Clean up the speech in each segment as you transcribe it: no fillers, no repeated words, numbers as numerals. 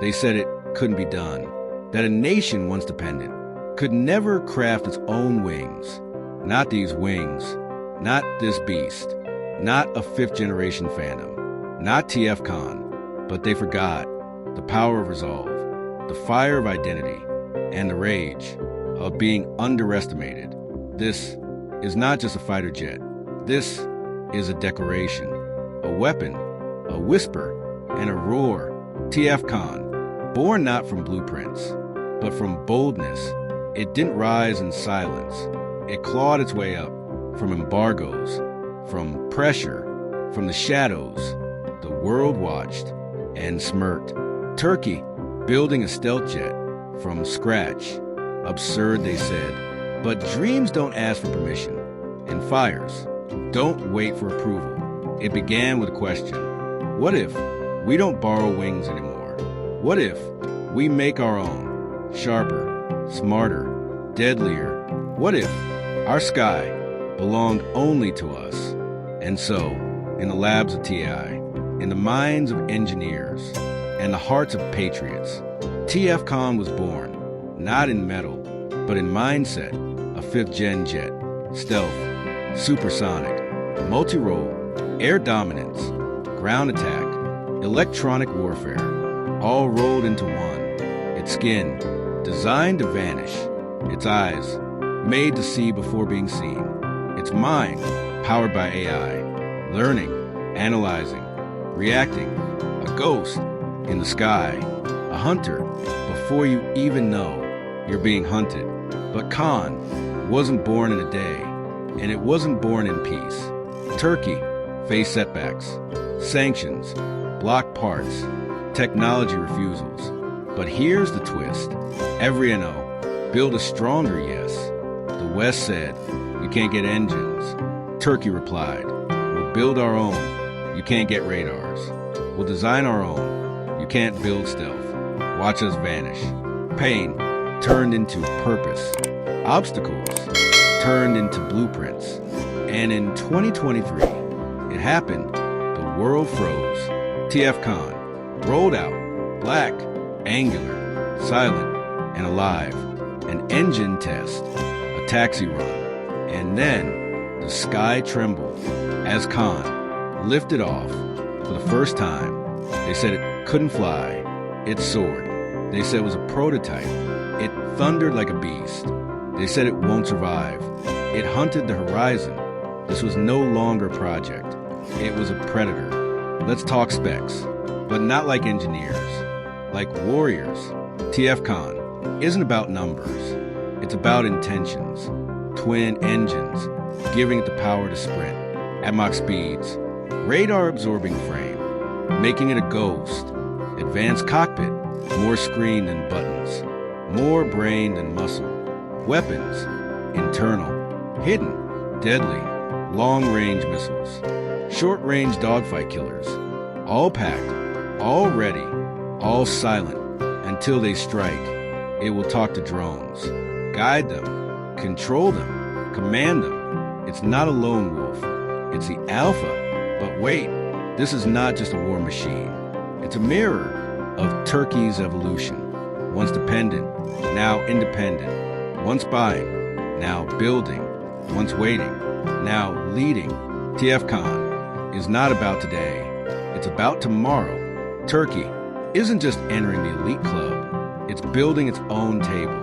They said it couldn't be done, that a nation once dependent could never craft its own wings. Not these wings, not this beast, not a fifth-generation Phantom, not TF KAAN, but they forgot the power of resolve, the fire of identity, and the rage of being underestimated. This is not just a fighter jet. This is a declaration, a weapon, a whisper, and a roar. TF KAAN, born not from blueprints, but from boldness. It didn't rise in silence. It clawed its way up from embargoes, from pressure, from the shadows. The world watched and smirked. Turkey, building a stealth jet from scratch. Absurd, they said. But dreams don't ask for permission, and fires don't wait for approval. It began with a question. What if we don't borrow wings anymore? What if we make our own, sharper, smarter, deadlier? What if our sky belonged only to us? And so, in the labs of TI, in the minds of engineers, and the hearts of patriots, TF KAAN was born, not in metal, but in mindset, a fifth-gen jet, stealth, supersonic, multi-role, air dominance, ground attack, electronic warfare, all rolled into one. Its skin, designed to vanish. Its eyes, made to see before being seen. Its mind, powered by AI, learning, analyzing, reacting, a ghost in the sky, a hunter before you even know you're being hunted. But KAAN wasn't born in a day, and it wasn't born in peace. Turkey faced setbacks, sanctions, blocked parts, technology refusals. But here's the twist. Every NO built a stronger yes. The West said, you can't get engines. Turkey replied, we'll build our own. You can't get radars. We'll design our own. You can't build stealth. Watch us vanish. Pain turned into purpose. Obstacles turned into blueprints. And in 2023, it happened. The world froze. TF KAAN rolled out, black, angular, silent, and alive. An engine test, a taxi run, and then the sky trembled as KAAN lifted off for the first time. They said it couldn't fly. It soared. They said it was a prototype. It thundered like a beast. They said it won't survive. It hunted the horizon. This was no longer a project. It was a predator. Let's talk specs, but not like engineers, like warriors. TF KAAN isn't about numbers. It's about intentions. Twin engines, giving it the power to sprint at Mach speeds. Radar-absorbing frame, making it a ghost. Advanced cockpit, more screen than buttons. More brain than muscle. Weapons, internal, hidden, deadly, long-range missiles. Short-range dogfight killers, all packed, all ready, all silent, until they strike. It will talk to drones, guide them, control them, command them. It's not a lone wolf. It's the alpha. But wait, this is not just a war machine. It's a mirror of Turkey's evolution. Once dependent, now independent. Once buying, now building. Once waiting, now leading. TF KAAN is not about today. It's about tomorrow. Turkey isn't just entering the elite club. It's building its own table.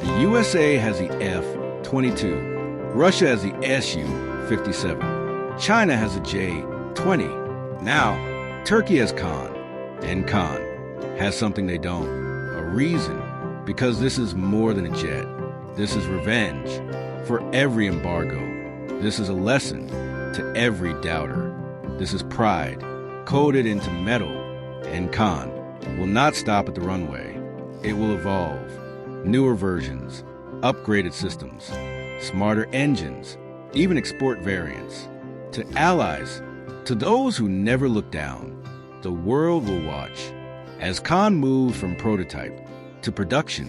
The USA has the F-22. Russia has the Su-57. China has the J-20. Now, Turkey has KAAN. And KAAN has something they don't. A reason. Because this is more than a jet. This is revenge for every embargo. This is a lesson to every doubter. This is pride coded into metal. And KAAN will not stop at the runway. It will evolve. Newer versions, upgraded systems, smarter engines, even export variants. To allies, to those who never look down, the world will watch as KAAN moves from prototype to production,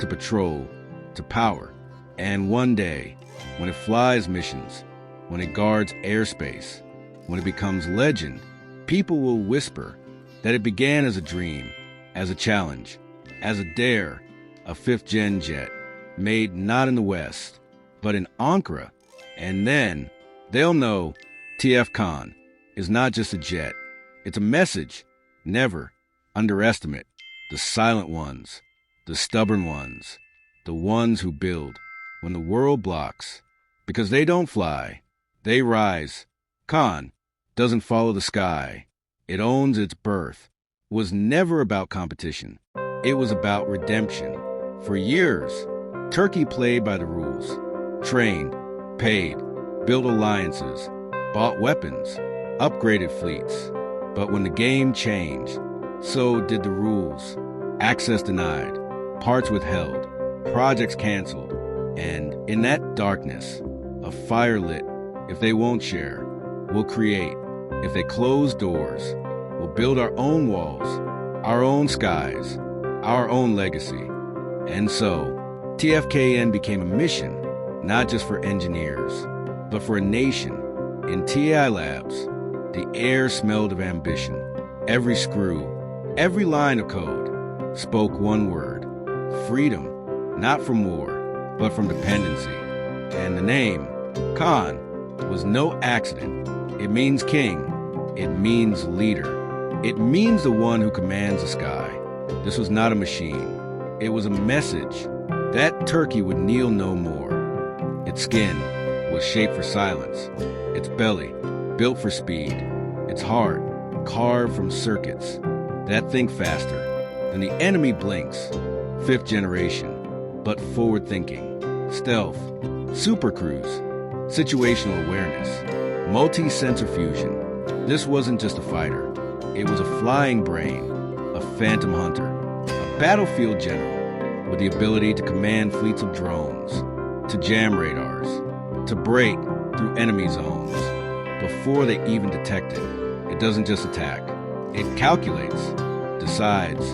to patrol, to power. And one day, when it flies missions, when it guards airspace, when it becomes legend, people will whisper that it began as a dream, as a challenge, as a dare, a fifth-gen jet, made not in the West, but in Ankara. And then they'll know TF KAAN is not just a jet. It's a message. Never underestimate the silent ones, the stubborn ones, the ones who build when the world blocks. Because they don't fly, they rise. KAAN doesn't follow the sky. It owns its birth. It was never about competition. It was about redemption. For years, Turkey played by the rules, trained, paid, built alliances, bought weapons, upgraded fleets. But when the game changed, so did the rules. Access denied, parts withheld, projects canceled, and in that darkness, a fire lit. If they won't share, we'll create. If they close doors, we'll build our own walls, our own skies, our own legacy. And so, TFKAAN became a mission, not just for engineers, but for a nation. In TI labs, the air smelled of ambition. Every screw, every line of code spoke one word: freedom, not from war, but from dependency. And the name, KAAN, was no accident. It means king. It means leader. It means the one who commands the sky. This was not a machine. It was a message. That Turkey would kneel no more. Its skin was shaped for silence. Its belly, built for speed. Its heart, carved from circuits that think faster than the enemy blinks. Fifth generation, but forward-thinking. Stealth, super cruise, situational awareness, multi-sensor fusion. This wasn't just a fighter. It was a flying brain, a phantom hunter, a battlefield general with the ability to command fleets of drones, to jam radars, to break through enemy zones before they even detect it. It doesn't just attack. It calculates, decides,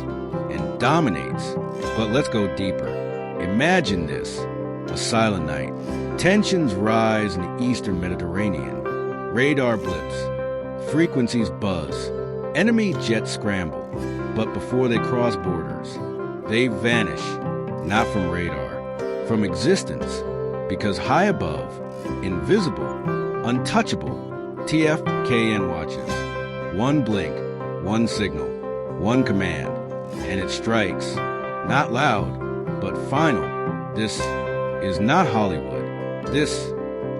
and dominates. But let's go deeper. Imagine this, a silent night. Tensions rise in the eastern Mediterranean. Radar blips, frequencies buzz, enemy jets scramble. But before they cross borders, they vanish, not from radar, from existence. Because high above, invisible, untouchable, TFKAAN watches. One blink, one signal, one command, and it strikes. Not loud, but final. This is not Hollywood. This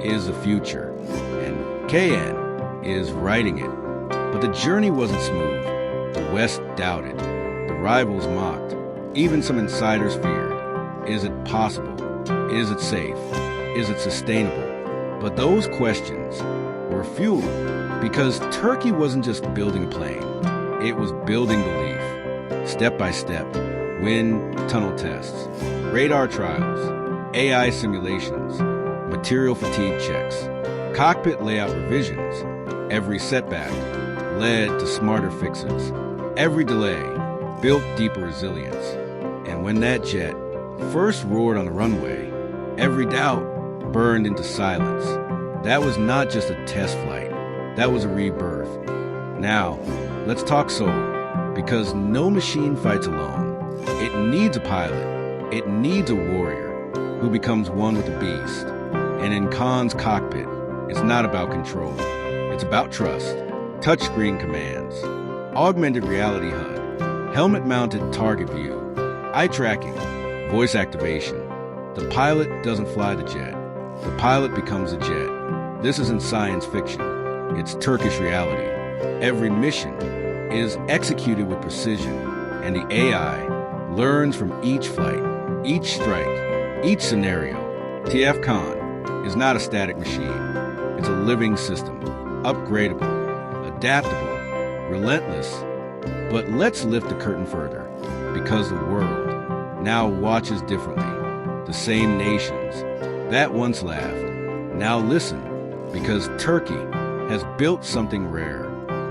is the future. And KAAN is writing it. But the journey wasn't smooth. The West doubted. The rivals mocked. Even some insiders feared. Is it possible? Is it safe? Is it sustainable? But those questions were fueled because Turkey wasn't just building a plane. It was building belief. Step by step, wind tunnel tests, radar trials, AI simulations, material fatigue checks, cockpit layout revisions. Every setback led to smarter fixes. Every delay built deeper resilience. And when that jet first roared on the runway, every doubt burned into silence. That was not just a test flight. That was a rebirth. Now, let's talk soul, because no machine fights alone. It needs a pilot. It needs a warrior who becomes one with the beast. And in KAAN's cockpit, it's not about control. It's about trust. Touchscreen commands, augmented reality HUD, helmet-mounted target view, eye tracking, voice activation. The pilot doesn't fly the jet. The pilot becomes a jet. This isn't science fiction. It's Turkish reality. Every mission is executed with precision, and the AI learns from each flight, each strike, each scenario. TF KAAN is not a static machine. It's a living system, upgradable, adaptable, relentless. But let's lift the curtain further, because the world now watches differently. The same nations that once laughed now listen, because Turkey has built something rare.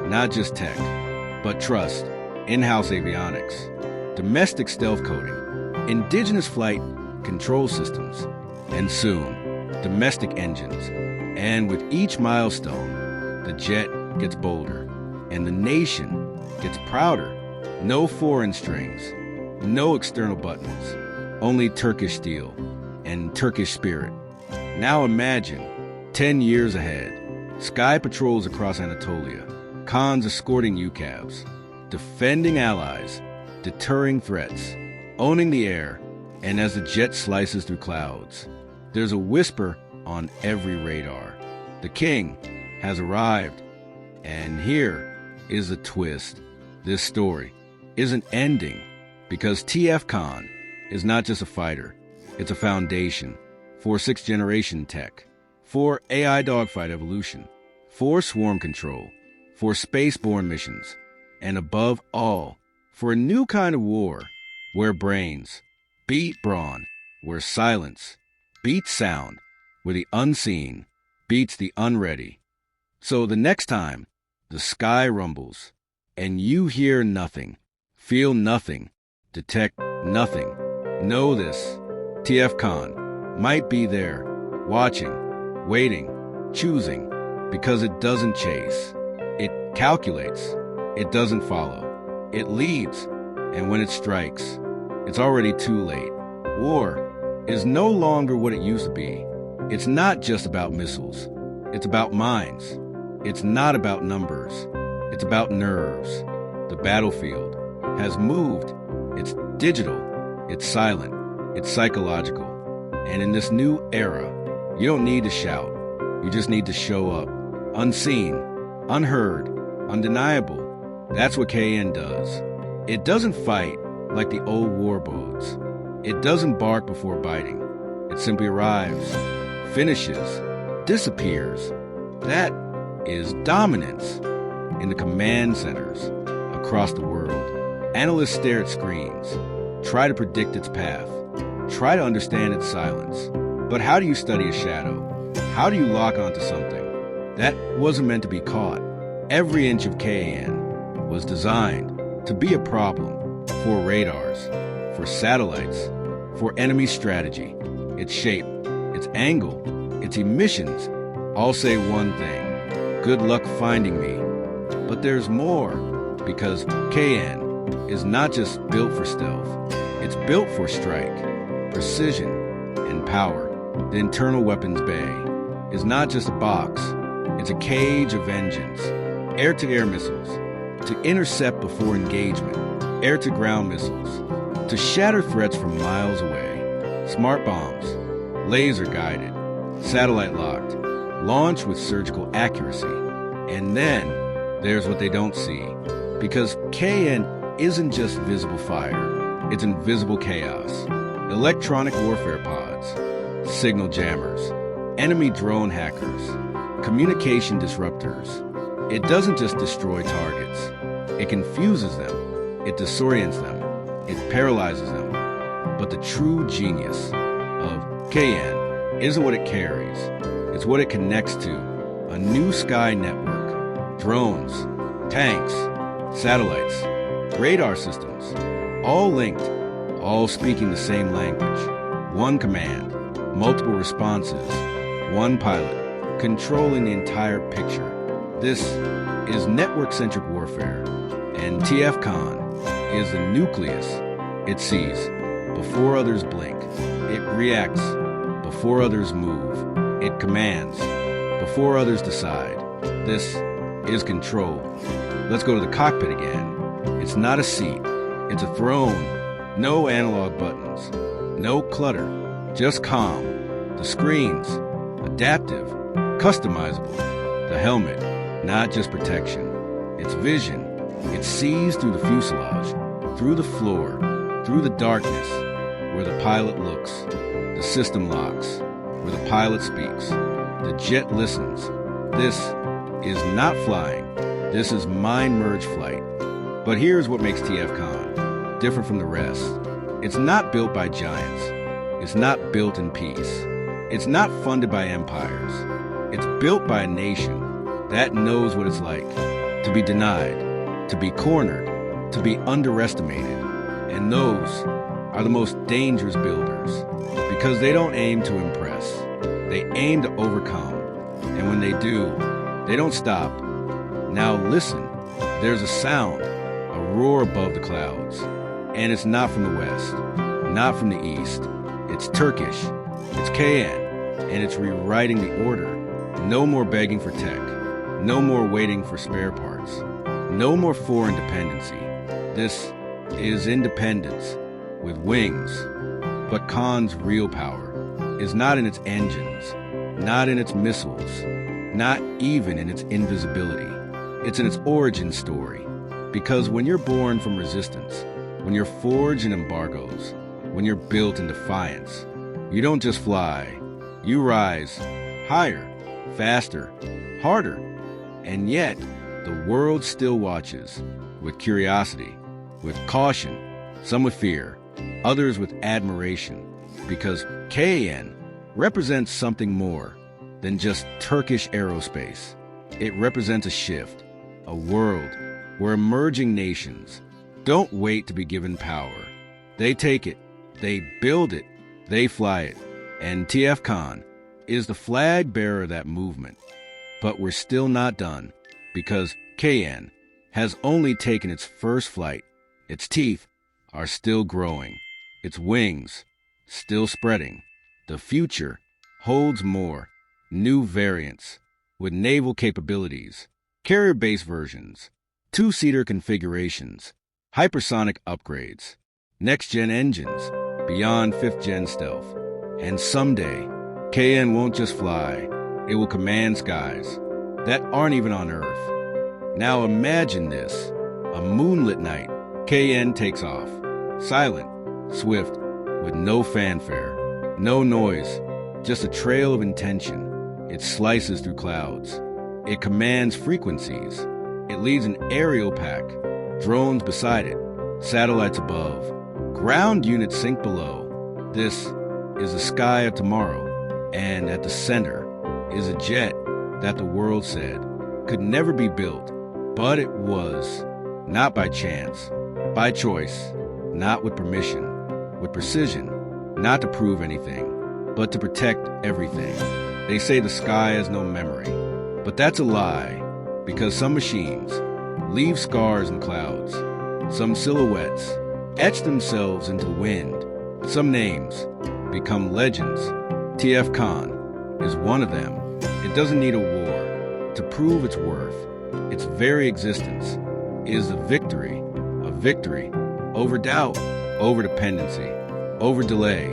Not just tech, but trust, in-house avionics, domestic stealth coding, indigenous flight control systems, and soon, domestic engines. And with each milestone, the jet gets bolder, and the nation gets prouder, No foreign strings, no external buttons, only Turkish steel and Turkish spirit. Now imagine, 10 years ahead, sky patrols across Anatolia, Kaans escorting UCAVs, defending allies, deterring threats, owning the air, and as the jet slices through clouds, there's a whisper on every radar. The king has arrived. And here is the twist. This story isn't ending because TF KAAN is not just a fighter. It's a foundation for 6th generation tech, for AI dogfight evolution, for swarm control, for spaceborne missions, and above all, for a new kind of war where brains beat brawn, where silence beats sound, where the unseen beats the unready. So the next time the sky rumbles and you hear nothing, feel nothing, detect nothing, know this: TF KAAN might be there, watching, waiting, choosing, because it doesn't chase. It calculates. It doesn't follow. It leads. And when it strikes, it's already too late. War is no longer what it used to be. It's not just about missiles. It's about minds. It's not about numbers. It's about nerves. The battlefield has moved. It's digital. It's silent. It's psychological. And in this new era, you don't need to shout. You just need to show up. Unseen, unheard, undeniable. That's what KAAN does. It doesn't fight like the old warboats. It doesn't bark before biting. It simply arrives, finishes, disappears. That is dominance. In the command centers across the world, analysts stare at screens, try to predict its path, try to understand its silence. But how do you study a shadow? How do you lock onto something that wasn't meant to be caught? Every inch of KAAN was designed to be a problem for radars, for satellites, for enemy strategy. Its shape, its angle, its emissions all say one thing: good luck finding me. But there's more, because KAAN is not just built for stealth. It's built for strike, precision, and power. The internal weapons bay is not just a box. It's a cage of vengeance. Air-to-air missiles, to intercept before engagement. Air-to-ground missiles, to shatter threats from miles away. Smart bombs, laser-guided, satellite-locked, launched with surgical accuracy. And then there's what they don't see. Because KAAN isn't just visible fire, it's invisible chaos. Electronic warfare pods, signal jammers, enemy drone hackers, communication disruptors. It doesn't just destroy targets. It confuses them. It disorients them. It paralyzes them. But the true genius of KAAN isn't what it carries. It's what it connects to. A new sky network. Drones, tanks, satellites, radar systems. All linked. All speaking the same language. One command. Multiple responses. One pilot. Controlling the entire picture. This is network-centric warfare. And TF KAAN is the nucleus. It sees before others blink. It reacts before others move. It commands before others decide. This is control. Let's go to the cockpit again. It's not a seat. It's a throne. No analog buttons. No clutter. Just calm. The screens. Adaptive. Customizable. The helmet. Not just protection. It's vision. It sees through the fuselage, through the floor, through the darkness, where the pilot looks. The system locks, where the pilot speaks. The jet listens. This is not flying. This is mind-merge flight. But here's what makes TF KAAN different from the rest. It's not built by giants. It's not built in peace. It's not funded by empires. It's built by a nation that knows what it's like to be denied, to be cornered, to be underestimated. And those are the most dangerous builders because they don't aim to impress. They aim to overcome. And when they do, they don't stop. Now listen, there's a sound, a roar above the clouds. And it's not from the west, not from the east. It's Turkish, it's KAAN, and it's rewriting the order. No more begging for tech, no more waiting for spare parts, no more foreign dependency. This is independence with wings. But Kaan's real power is not in its engines, not in its missiles, not even in its invisibility. It's in its origin story. Because when you're born from resistance, when you're forged in embargoes, when you're built in defiance, you don't just fly, you rise higher, faster, harder. And yet, the world still watches with curiosity, with caution, some with fear, others with admiration, because KAAN represents something more than just Turkish aerospace. It represents a shift, a world where emerging nations don't wait to be given power. They take it, they build it, they fly it. And TF KAAN is the flag bearer of that movement. But we're still not done, because KAAN has only taken its first flight. Its teeth are still growing, its wings still spreading. The future holds more, new variants with naval capabilities, carrier-based versions, two-seater configurations, hypersonic upgrades, next-gen engines, beyond fifth-gen stealth. And someday, KAAN won't just fly, it will command skies that aren't even on Earth. Now imagine this, a moonlit night, KAAN takes off, silent, swift, with no fanfare, no noise, just a trail of intention. It slices through clouds. It commands frequencies. It leads an aerial pack, drones beside it, satellites above, ground units sink below. This is the sky of tomorrow, and at the center is a jet that the world said could never be built, but it was, not by chance, by choice, not with permission, with precision, not to prove anything, but to protect everything. They say the sky has no memory, but that's a lie, because some machines leave scars in clouds, some silhouettes etch themselves into the wind, some names become legends. TF KAAN is one of them. It doesn't need a war to prove its worth. Its very existence is a victory over doubt, over dependency, over delay.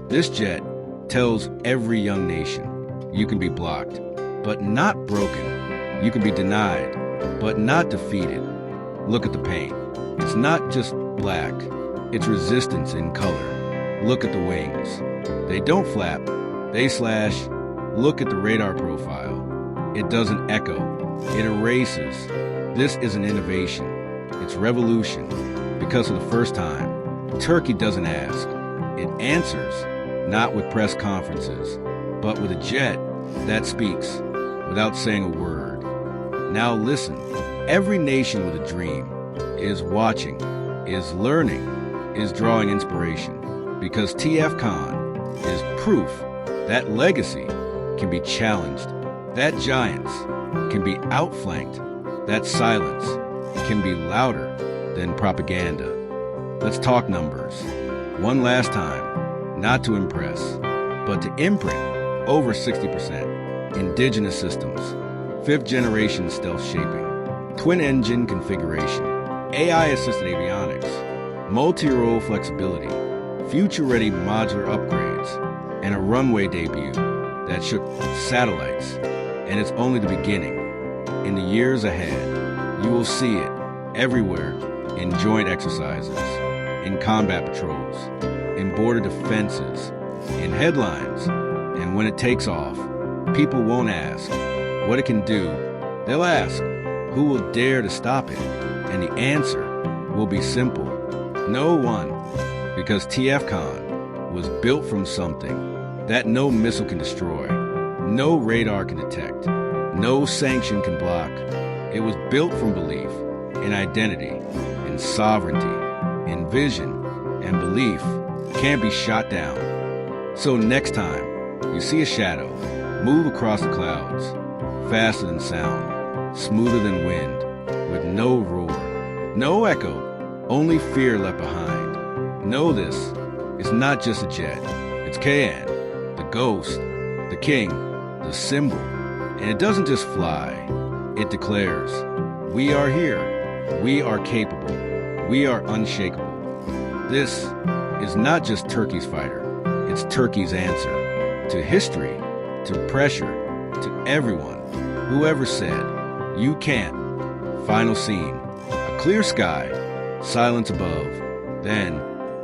This jet tells every young nation, you can be blocked, but not broken. You can be denied, but not defeated. Look at the paint. It's not just black, it's resistance in color. Look at the wings. They don't flap, they slash. Look at the radar profile. It doesn't echo, it erases. This is an innovation. It's revolution. Because for the first time, Turkey doesn't ask. It answers, not with press conferences, but with a jet that speaks without saying a word. Now listen, every nation with a dream is watching, is learning, is drawing inspiration, because TF KAAN is proof that legacy can be challenged, that giants can be outflanked, that silence can be louder than propaganda. Let's talk numbers. One last time, not to impress, but to imprint over 60%. Indigenous systems, 5th generation stealth shaping, twin engine configuration, AI-assisted avionics, multi-role flexibility, future-ready modular upgrades, and a runway debut that shook satellites. And it's only the beginning. In the years ahead, you will see it everywhere, in joint exercises, in combat patrols, in border defenses, in headlines. And when it takes off, people won't ask what it can do. They'll ask, who will dare to stop it? And the answer will be simple: no one. Because TF KAAN was built from something that no missile can destroy, no radar can detect, no sanction can block. It was built from belief in identity, in sovereignty, in vision, and belief can't be shot down. So next time you see a shadow move across the clouds, faster than sound, smoother than wind, with no roar, no echo, only fear left behind. Know this, it's not just a jet. It's KAAN, the ghost, the king, the symbol. And it doesn't just fly, it declares, we are here, we are capable, we are unshakable. This is not just Turkey's fighter, it's Turkey's answer to history, to pressure, to everyone, whoever said, you can't. Final scene, a clear sky, silence above. Then,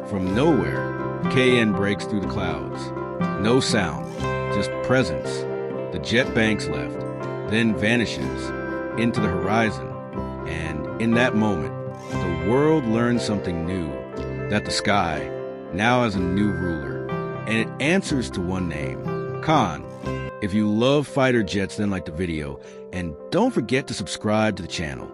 from nowhere, KAAN breaks through the clouds. No sound, just presence. The jet banks left, then vanishes into the horizon. And in that moment, the world learns something new, that the sky now has a new ruler. And it answers to one name, KAAN. If you love fighter jets, then like the video, and don't forget to subscribe to the channel.